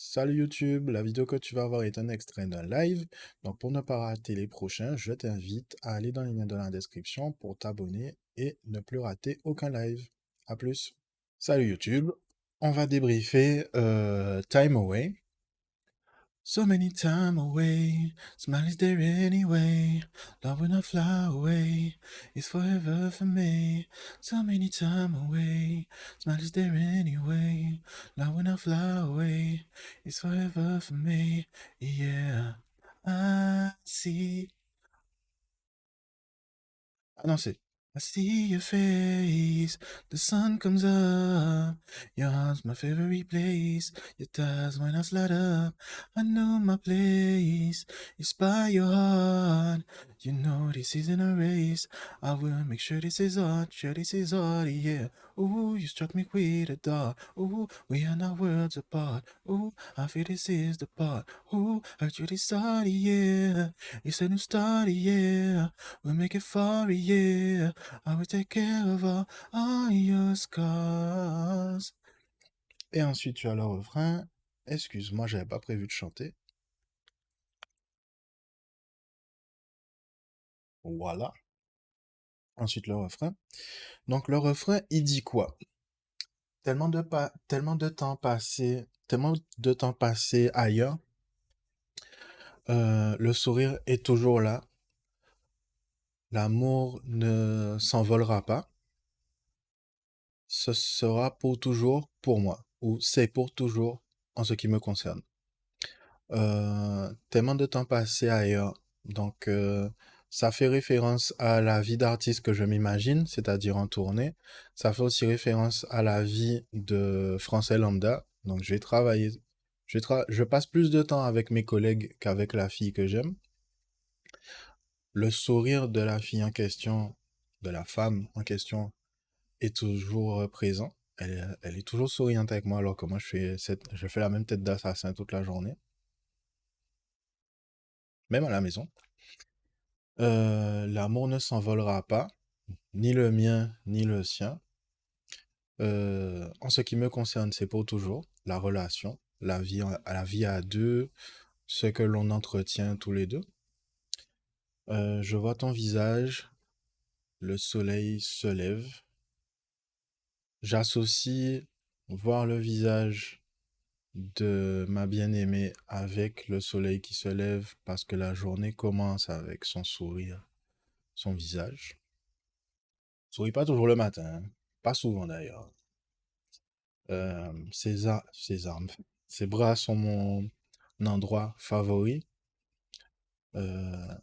Salut YouTube, la vidéo que tu vas voir est un extrait d'un live. Donc pour ne pas rater les prochains, je t'invite à aller dans les liens de la description pour t'abonner et ne plus rater aucun live. A plus. Salut YouTube, on va débriefer Time Away. So many time away, smile is there anyway, love will not fly away, it's forever for me. So many time away, smile is there anyway, love will not fly away, it's forever for me. Yeah, I see. Ah non, c'est I see your face, the sun comes up, your heart's my favorite place, your thighs when I slide up, I know my place, it's by your heart, you know this isn't a race, I will make sure this is art, yeah, ooh, you struck me with a dart, ooh, we are not worlds apart, ooh, I feel this is the part, ooh, heard you this started, yeah, it's a new start, yeah, we'll make it far, yeah. I will take care of all your scars. Et ensuite, tu as le refrain. Excuse-moi, j'avais pas prévu de chanter. Voilà. Ensuite, le refrain. Donc, le refrain, il dit quoi? Tellement de temps passé ailleurs. Le sourire est toujours là. L'amour ne s'envolera pas. Ce sera pour toujours pour moi. Ou c'est pour toujours en ce qui me concerne. Tellement de temps passé ailleurs. Donc, ça fait référence à la vie d'artiste que je m'imagine, c'est-à-dire en tournée. Ça fait aussi référence à la vie de français lambda. Donc, je vais travailler. Je passe plus de temps avec mes collègues qu'avec la fille que j'aime. Le sourire de la fille en question, de la femme en question, est toujours présent. Elle est toujours souriante avec moi, alors que moi, je fais la même tête d'assassin toute la journée, même à la maison. L'amour ne s'envolera pas, ni le mien, ni le sien. En ce qui me concerne, c'est pour toujours, la relation, la vie à deux, ce que l'on entretient tous les deux. Je vois ton visage, le soleil se lève. J'associe voir le visage de ma bien-aimée avec le soleil qui se lève parce que la journée commence avec son sourire, son visage. Souris pas toujours le matin, hein. Pas souvent d'ailleurs. Ses armes, ses bras sont mon endroit favori.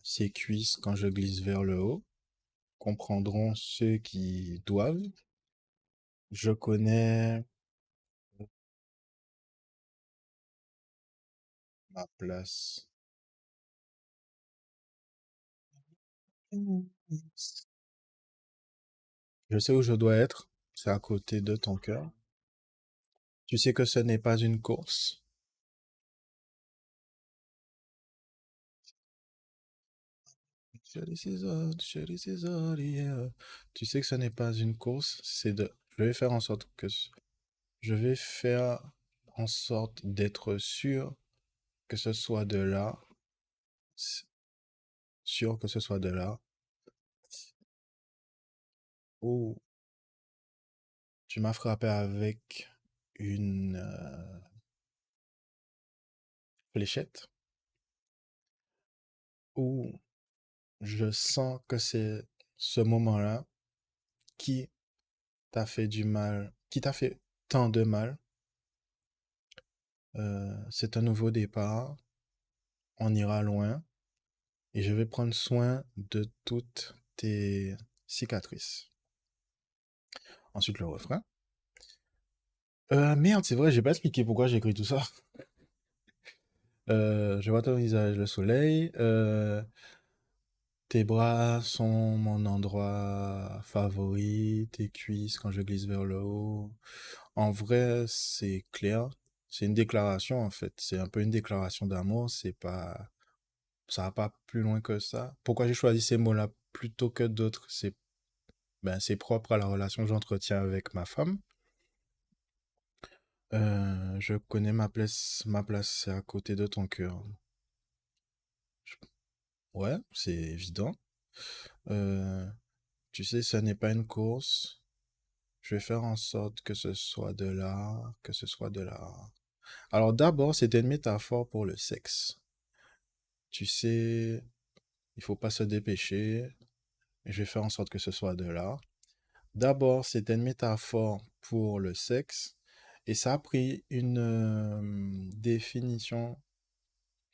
Ses cuisses, quand je glisse vers le haut, comprendront ceux qui doivent. Je connais ma place. Je sais où je dois être, c'est à côté de ton cœur. Tu sais que ce n'est pas une course. Chérie, c'est yeah. Tu sais que ce n'est pas une course, je vais faire en sorte je vais faire en sorte d'être sûr que ce soit de là, s- sûr que ce soit de là où tu m'as frappé avec une fléchette, où je sens que c'est ce moment-là qui t'a fait du mal, qui t'a fait tant de mal. C'est un nouveau départ, on ira loin et je vais prendre soin de toutes tes cicatrices. Ensuite, le refrain. Merde, c'est vrai, j'ai pas expliqué pourquoi j'ai écrit tout ça. Je vois ton visage, le soleil. Tes bras sont mon endroit favori. Tes cuisses quand je glisse vers le haut. En vrai, c'est clair. C'est une déclaration, en fait. C'est un peu une déclaration d'amour. Ça va pas plus loin que ça. Pourquoi j'ai choisi ces mots-là plutôt que d'autres? C'est propre à la relation que j'entretiens avec ma femme. Je connais ma place, c'est à côté de ton cœur. Je- Ouais, c'est évident. Euh, Tu sais, ce n'est pas une course. Je vais faire en sorte que ce soit de l'art, que ce soit de l'art. Alors d'abord, c'était une métaphore pour le sexe. Tu sais, il faut pas se dépêcher. Et je vais faire en sorte que ce soit de l'art. D'abord, c'était une métaphore pour le sexe. Et ça a pris une définition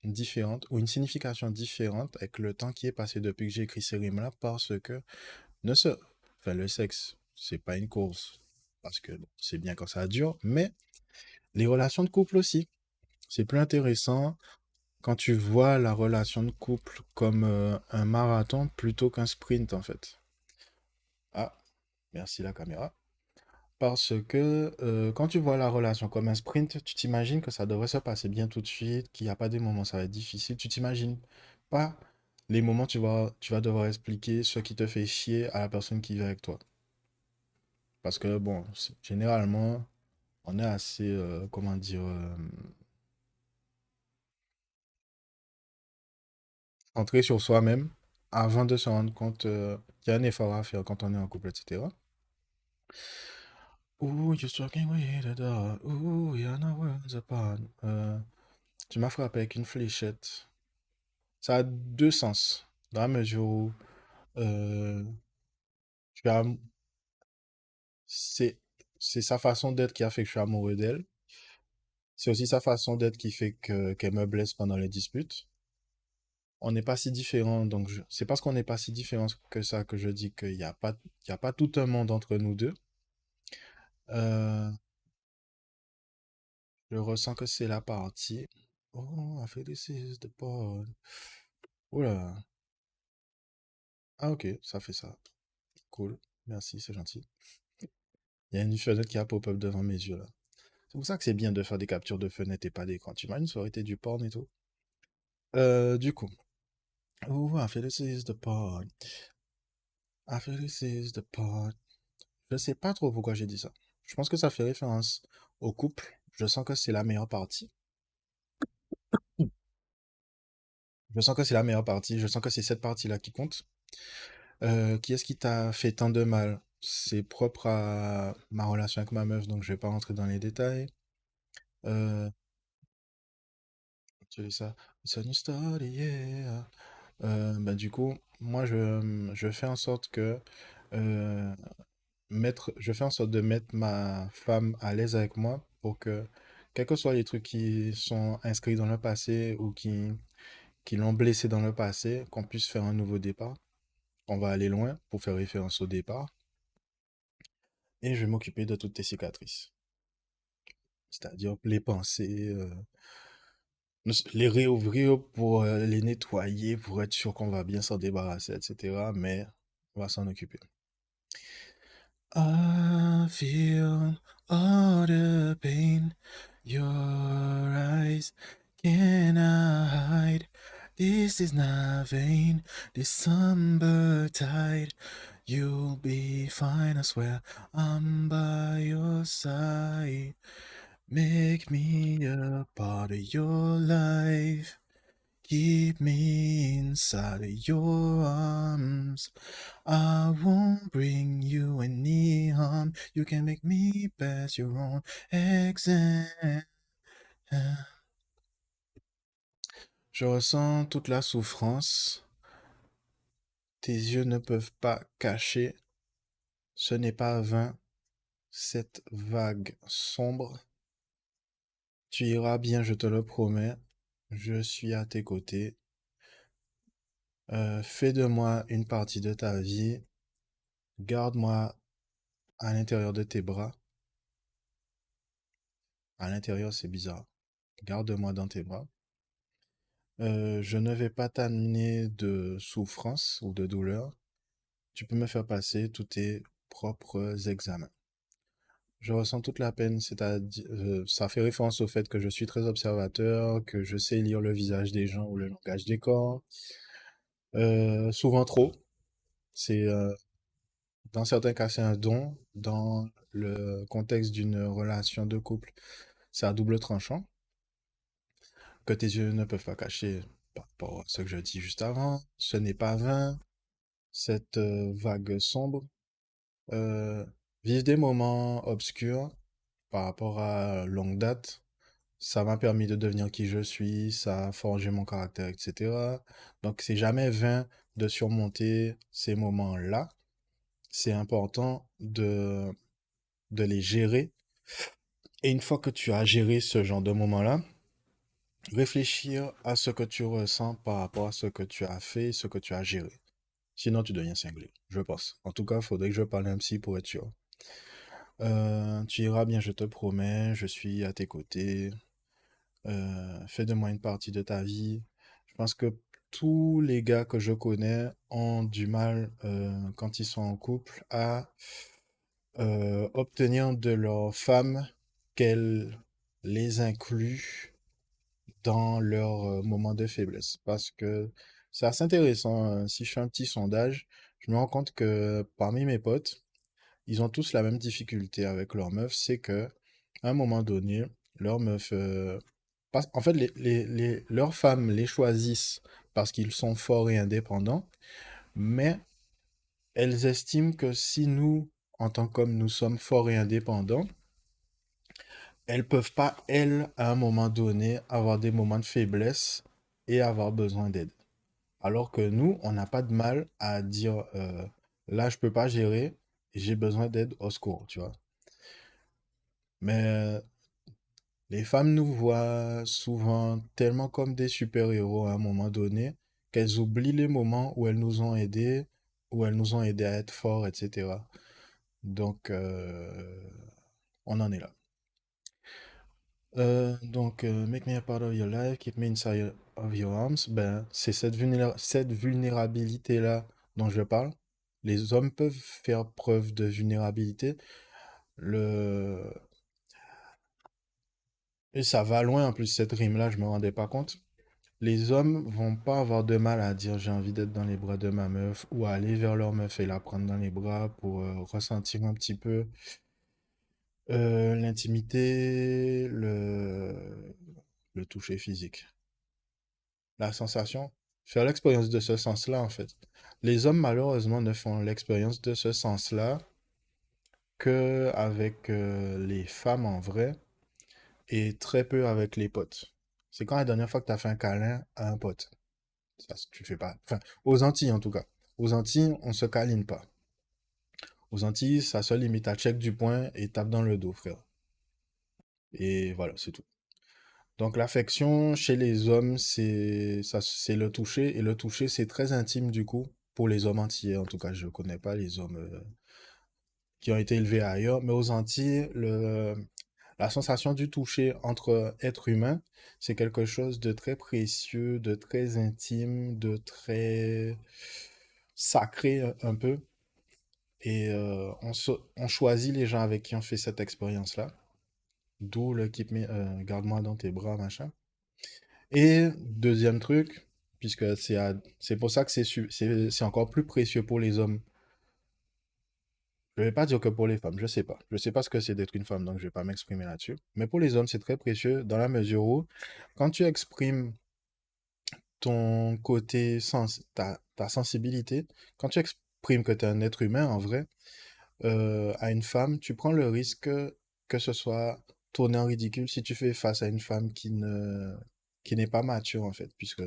différente ou une signification différente avec le temps qui est passé depuis que j'ai écrit ces rimes-là parce que ne se... enfin, le sexe, c'est pas une course parce que bon, c'est bien quand ça dure, mais les relations de couple aussi. C'est plus intéressant quand tu vois la relation de couple comme un marathon plutôt qu'un sprint en fait. Ah, merci la caméra. Parce que quand tu vois la relation comme un sprint, tu t'imagines que ça devrait se passer bien tout de suite, qu'il n'y a pas des moments où ça va être difficile. Tu t'imagines pas les moments où tu vas devoir expliquer ce qui te fait chier à la personne qui vit avec toi. Parce que bon, généralement, on est assez, comment dire, centré sur soi-même avant de se rendre compte qu'il y a un effort à faire quand on est en couple, etc. Ooh, you're struggling with the dark. Ooh, you're not worlds apart. Tu m'as frappé avec une fléchette. Ça a deux sens. Dans la mesure où euh, je suis c'est, c'est sa façon d'être qui a fait que je suis amoureux d'elle. C'est aussi sa façon d'être qui fait qu'elle me blesse pendant les disputes. On n'est pas si différents, donc c'est parce qu'on n'est pas si différents que ça que je dis qu'il y a pas tout un monde entre nous deux. Euh, je ressens que c'est la partie. Oh, I feel this is the part. Oula. Ah, ok, ça fait ça. Cool. Merci, c'est gentil. Il y a une fenêtre qui a pop-up devant mes yeux là. C'est pour ça que c'est bien de faire des captures de fenêtres et pas d'écran. Tu imagines, ça aurait été du porn et tout. Du coup. Oh, I feel this is the part. I feel this is the part. Je sais pas trop pourquoi j'ai dit ça. Je pense que ça fait référence au couple. Je sens que c'est la meilleure partie. Je sens que c'est la meilleure partie. Je sens que c'est cette partie-là qui compte. Qui est-ce qui t'a fait tant de mal? C'est propre à ma relation avec ma meuf, donc je vais pas rentrer dans les détails. Euh, tu sais ça. It's a new story, yeah. Bah, du coup, moi, je fais en sorte que euh, je fais en sorte de mettre ma femme à l'aise avec moi pour que, quels que soient les trucs qui sont inscrits dans le passé ou qui l'ont blessé dans le passé, qu'on puisse faire un nouveau départ. On va aller loin pour faire référence au départ. Et je vais m'occuper de toutes tes cicatrices. C'est-à-dire les pensées, les réouvrir pour les nettoyer, pour être sûr qu'on va bien s'en débarrasser, etc. Mais on va s'en occuper. I feel all the pain your eyes cannot hide. This is not vain, this somber tide. You'll be fine, I swear. I'm by your side. Make me a part of your life. Keep me inside of your arms. I won't bring you any harm. You can make me pass your own exam. Je ressens toute la souffrance. Tes yeux ne peuvent pas cacher. Ce n'est pas vain, cette vague sombre. Tu iras bien, je te le promets. Je suis à tes côtés. Fais de moi une partie de ta vie. Garde-moi à l'intérieur de tes bras. À l'intérieur, c'est bizarre. Garde-moi dans tes bras. Je ne vais pas t'amener de souffrance ou de douleur. Tu peux me faire passer tous tes propres examens. Je ressens toute la peine, c'est-à-dire, ça fait référence au fait que je suis très observateur, que je sais lire le visage des gens ou le langage des corps. Souvent trop. C'est, dans certains cas, c'est un don. Dans le contexte d'une relation de couple, c'est à double tranchant, que tes yeux ne peuvent pas cacher par rapport à ce que je dis juste avant. Ce n'est pas vain, cette vague sombre. Euh, Vivre des moments obscurs par rapport à longue date, ça m'a permis de devenir qui je suis, ça a forgé mon caractère, etc. Donc, c'est jamais vain de surmonter ces moments-là. C'est important de les gérer. Et une fois que tu as géré ce genre de moment-là, réfléchir à ce que tu ressens par rapport à ce que tu as fait, ce que tu as géré. Sinon, tu deviens cinglé, je pense. En tout cas, il faudrait que je parle à un psy pour être sûr. Tu iras bien, je te promets, je suis à tes côtés. Fais de moi une partie de ta vie. Je pense que tous les gars que je connais ont du mal, quand ils sont en couple, à obtenir de leur femme qu'elle les inclut dans leurs moments de faiblesse. Parce que c'est assez intéressant. Si je fais un petit sondage, je me rends compte que parmi mes potes, ils ont tous la même difficulté avec leur meuf, c'est que à un moment donné, leur meuf, en fait, leurs femmes les choisissent parce qu'ils sont forts et indépendants, mais elles estiment que si nous, en tant qu'hommes, nous sommes forts et indépendants, elles peuvent pas, elles, à un moment donné, avoir des moments de faiblesse et avoir besoin d'aide. Alors que nous, on n'a pas de mal à dire, là, je peux pas gérer, j'ai besoin d'aide au secours, tu vois. Mais les femmes nous voient souvent tellement comme des super-héros à un moment donné qu'elles oublient les moments où elles nous ont aidés, où elles nous ont aidés à être forts, etc. Donc, on en est là. Make me a part of your life, keep me inside of your arms. Ben, c'est cette vulnérabilité-là dont je parle. Les hommes peuvent faire preuve de vulnérabilité. Le... Et ça va loin en plus, cette rime-là, je me rendais pas compte. Les hommes vont pas avoir de mal à dire j'ai envie d'être dans les bras de ma meuf ou à aller vers leur meuf et la prendre dans les bras pour ressentir un petit peu l'intimité, le toucher physique. La sensation, faire l'expérience de ce sens-là en fait. Les hommes malheureusement ne font l'expérience de ce sens-là que avec les femmes en vrai et très peu avec les potes. C'est quand la dernière fois que tu as fait un câlin à un pote? Ça, tu fais pas. Enfin, aux Antilles en tout cas. Aux Antilles, on se câline pas. Aux Antilles, ça se limite à check du poing et tape dans le dos, frère. Et voilà, c'est tout. Donc l'affection chez les hommes, c'est ça, c'est le toucher. Et le toucher, c'est très intime du coup, pour les hommes antillais. En tout cas, je connais pas les hommes qui ont été élevés ailleurs. Mais aux Antilles, la sensation du toucher entre êtres humains, c'est quelque chose de très précieux, de très intime, de très sacré un peu. Et on choisit les gens avec qui on fait cette expérience-là. D'où le keep me, garde-moi dans tes bras, machin. Et deuxième truc, puisque c'est pour ça que c'est encore plus précieux pour les hommes. Je vais pas dire que pour les femmes, je sais pas. Je sais pas ce que c'est d'être une femme, donc je vais pas m'exprimer là-dessus. Mais pour les hommes, c'est très précieux dans la mesure où, quand tu exprimes ton côté ta sensibilité, quand tu exprimes que tu es un être humain en vrai, à une femme, tu prends le risque que ce soit tourné en ridicule si tu fais face à une femme qui n'est pas mature en fait, puisque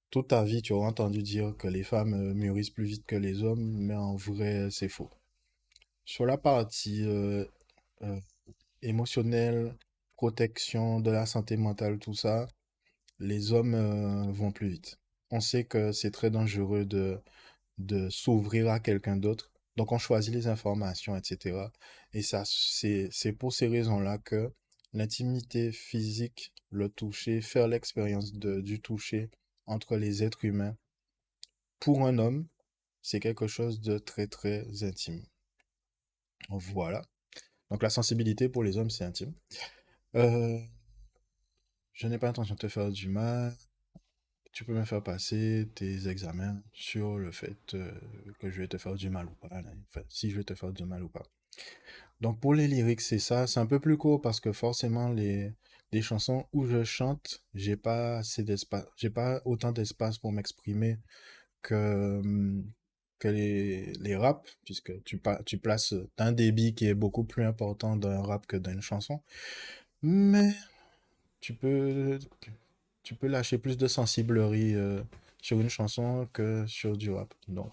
toute ta vie tu auras entendu dire que les femmes mûrissent plus vite que les hommes, mais en vrai c'est faux. Sur la partie euh, émotionnelle, protection de la santé mentale, tout ça, les hommes vont plus vite. On sait que c'est très dangereux de s'ouvrir à quelqu'un d'autre. Donc, on choisit les informations, etc. Et ça, c'est pour ces raisons-là que l'intimité physique, le toucher, faire l'expérience du toucher entre les êtres humains, pour un homme, c'est quelque chose de très, très intime. Voilà. Donc, la sensibilité pour les hommes, c'est intime. Euh, je n'ai pas l'intention de te faire du mal. Tu peux me faire passer tes examens sur le fait que je vais te faire du mal ou pas. Enfin, si je vais te faire du mal ou pas. Donc pour les lyrics, c'est ça. C'est un peu plus court parce que forcément, des chansons où je chante, j'ai pas assez d'espace, j'ai pas autant d'espace pour m'exprimer que, que les raps, puisque tu places un débit qui est beaucoup plus important d'un rap que d'une chanson. Mais tu peux, tu peux lâcher plus de sensiblerie sur une chanson que sur du rap. Donc,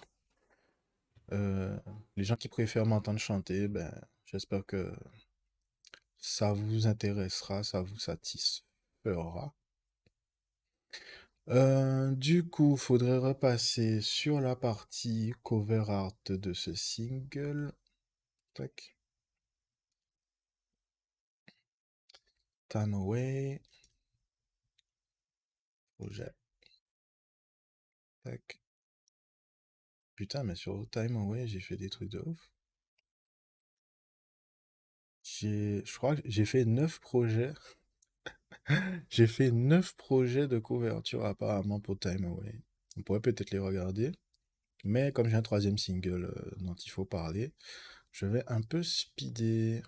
euh, les gens qui préfèrent m'entendre chanter, ben, j'espère que ça vous intéressera, ça vous satisfera. Du coup, faudrait repasser sur la partie cover art de ce single. Tac. Time Away. Projet. Tac. Putain, mais sur Time Away, j'ai fait des trucs de ouf. Je crois que j'ai fait 9 projets. J'ai fait 9 projets de couverture apparemment pour Time Away. On pourrait peut-être les regarder. Mais comme j'ai un troisième single dont il faut parler, je vais un peu speeder.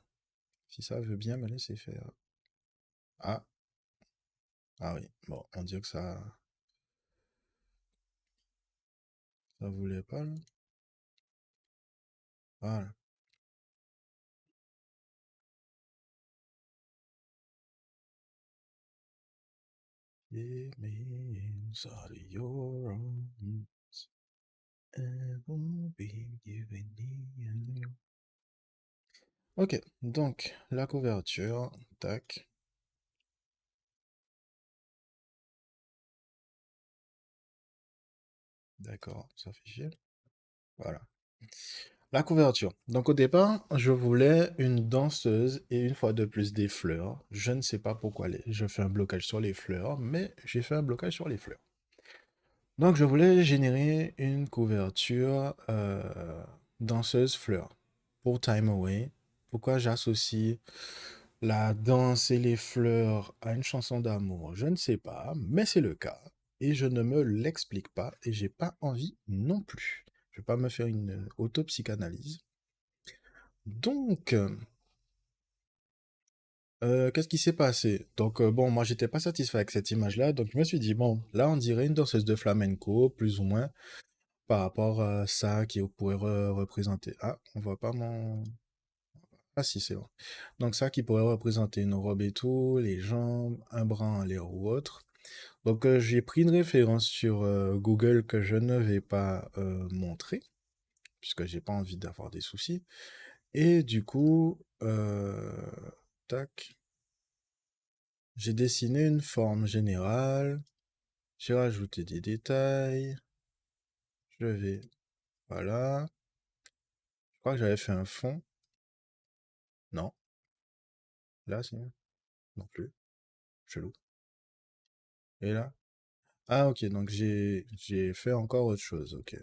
Si ça veut bien me laisser faire. Ah, ah oui. Bon, on dirait que ça voulait pas, là. Voilà. Give me inside of your arms, and won't be giving you. Ok, donc la couverture, tac, d'accord, ça fait chier. Voilà. La couverture. Donc au départ, je voulais une danseuse et une fois de plus des fleurs. Je ne sais pas pourquoi je fais un blocage sur les fleurs, mais j'ai fait un blocage sur les fleurs. Donc je voulais générer une couverture danseuse fleur pour Time Away. Pourquoi j'associe la danse et les fleurs à une chanson d'amour, je ne sais pas, mais c'est le cas. Et je ne me l'explique pas et j'ai pas envie non plus. Je vais pas me faire une autopsychanalyse. Donc, qu'est-ce qui s'est passé? Donc, bon, moi, j'étais pas satisfait avec cette image-là, donc je me suis dit, bon, là, on dirait une danseuse de flamenco, plus ou moins, par rapport à ça qui pourrait représenter. Ah, on voit pas mon. Ah, si, c'est bon. Donc, ça qui pourrait représenter une robe et tout, les jambes, un bras en l'air ou autre. Donc, j'ai pris une référence sur Google que je ne vais pas montrer, puisque j'ai pas envie d'avoir des soucis. Et du coup, tac. J'ai dessiné une forme générale, j'ai rajouté des détails, je vais, voilà, je crois que j'avais fait un fond, non, là c'est, non plus, chelou, et là, ah ok, donc j'ai fait encore autre chose, ok.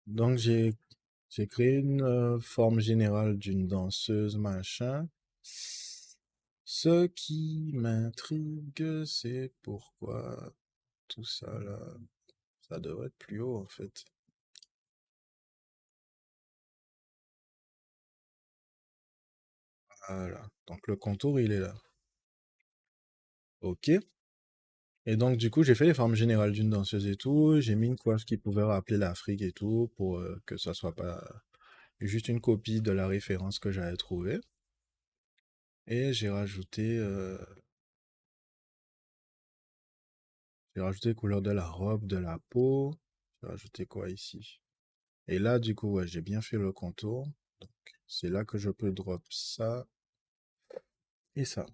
Donc j'ai créé une forme générale d'une danseuse, machin. Ce qui m'intrigue, c'est pourquoi tout ça là, ça devrait être plus haut en fait. Voilà, donc le contour il est là. Ok. Et donc, du coup, j'ai fait les formes générales d'une danseuse et tout. J'ai mis une coiffe qui pouvait rappeler l'Afrique et tout, pour que ça soit pas juste une copie de la référence que j'avais trouvée. Et j'ai rajouté les couleurs de la robe, de la peau. J'ai rajouté quoi ici? Et là, du coup, ouais, j'ai bien fait le contour. Donc, c'est là que je peux drop ça et ça.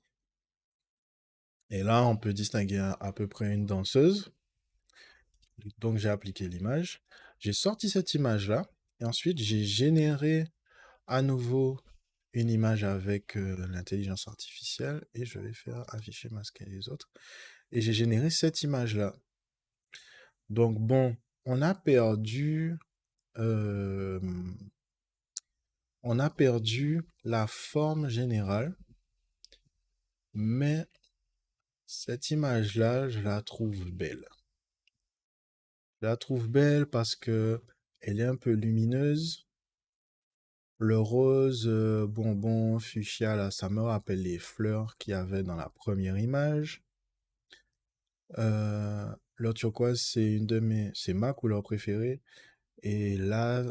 Et là, on peut distinguer à peu près une danseuse. Donc, j'ai appliqué l'image. J'ai sorti cette image-là. Et ensuite, j'ai généré à nouveau une image avec l'intelligence artificielle et je vais faire afficher, masquer les autres. Et j'ai généré cette image-là. Donc bon, on a perdu, euh, on a perdu la forme générale, mais cette image-là, je la trouve belle. Je la trouve belle parce que elle est un peu lumineuse. Le rose, bonbon, fuchsia, là, ça me rappelle les fleurs qu'il y avait dans la première image. Le turquoise, c'est ma couleur préférée. Et là,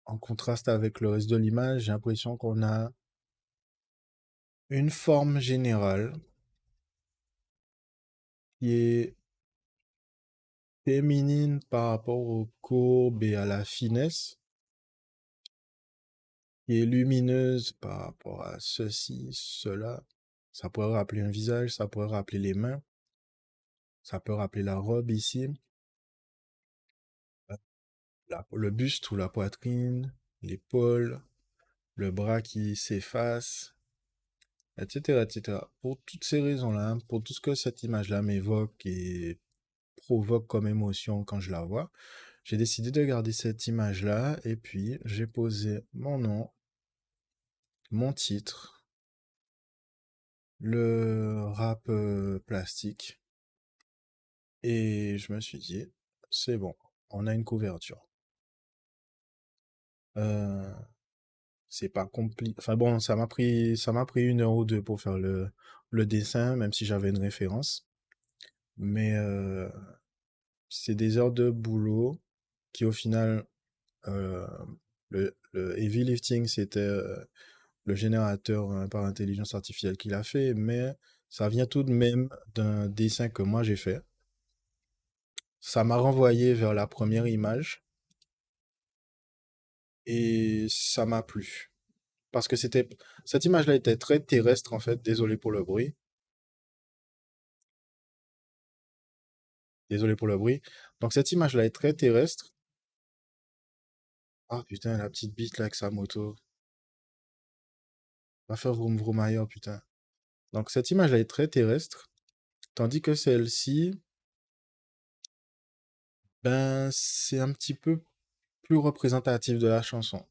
en contraste avec le reste de l'image, j'ai l'impression qu'on a une forme générale qui est féminine par rapport aux courbes et à la finesse, qui est lumineuse par rapport à ceci, cela. Ça pourrait rappeler un visage, ça pourrait rappeler les mains, ça peut rappeler la robe ici, le buste ou la poitrine, l'épaule, le bras qui s'efface, etc., etc. Pour toutes ces raisons-là, pour tout ce que cette image-là m'évoque et provoque comme émotion quand je la vois, j'ai décidé de garder cette image-là et puis j'ai posé mon nom, mon titre, le rap plastique et je me suis dit, c'est bon, on a une couverture. Euh, c'est pas compliqué. Enfin bon, ça m'a pris 1 heure ou deux pour faire le dessin, même si j'avais une référence. Mais c'est des heures de boulot qui au final, euh, le heavy lifting, c'était le générateur par intelligence artificielle qui l'a fait, mais ça vient tout de même d'un dessin que moi j'ai fait. Ça m'a renvoyé vers la première image et ça m'a plu. Parce que cette image-là était très terrestre en fait, désolé pour le bruit. Désolé pour le bruit. Donc cette image-là est très terrestre. Ah putain, la petite bite là avec sa moto. Va faire vroom vroom ailleurs, putain. Donc cette image-là est très terrestre. Tandis que celle-ci, ben c'est un petit peu plus représentatif de la chanson.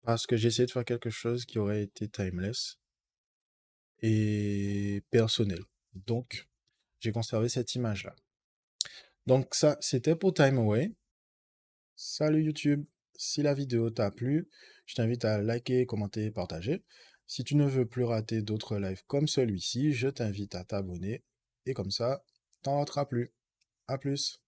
Parce que j'ai essayé de faire quelque chose qui aurait été timeless et personnel. Donc, j'ai conservé cette image-là. Donc ça, c'était pour Time Away. Salut YouTube. Si la vidéo t'a plu, je t'invite à liker, commenter, partager. Si tu ne veux plus rater d'autres lives comme celui-ci, je t'invite à t'abonner. Et comme ça, t'en rateras plus. À plus.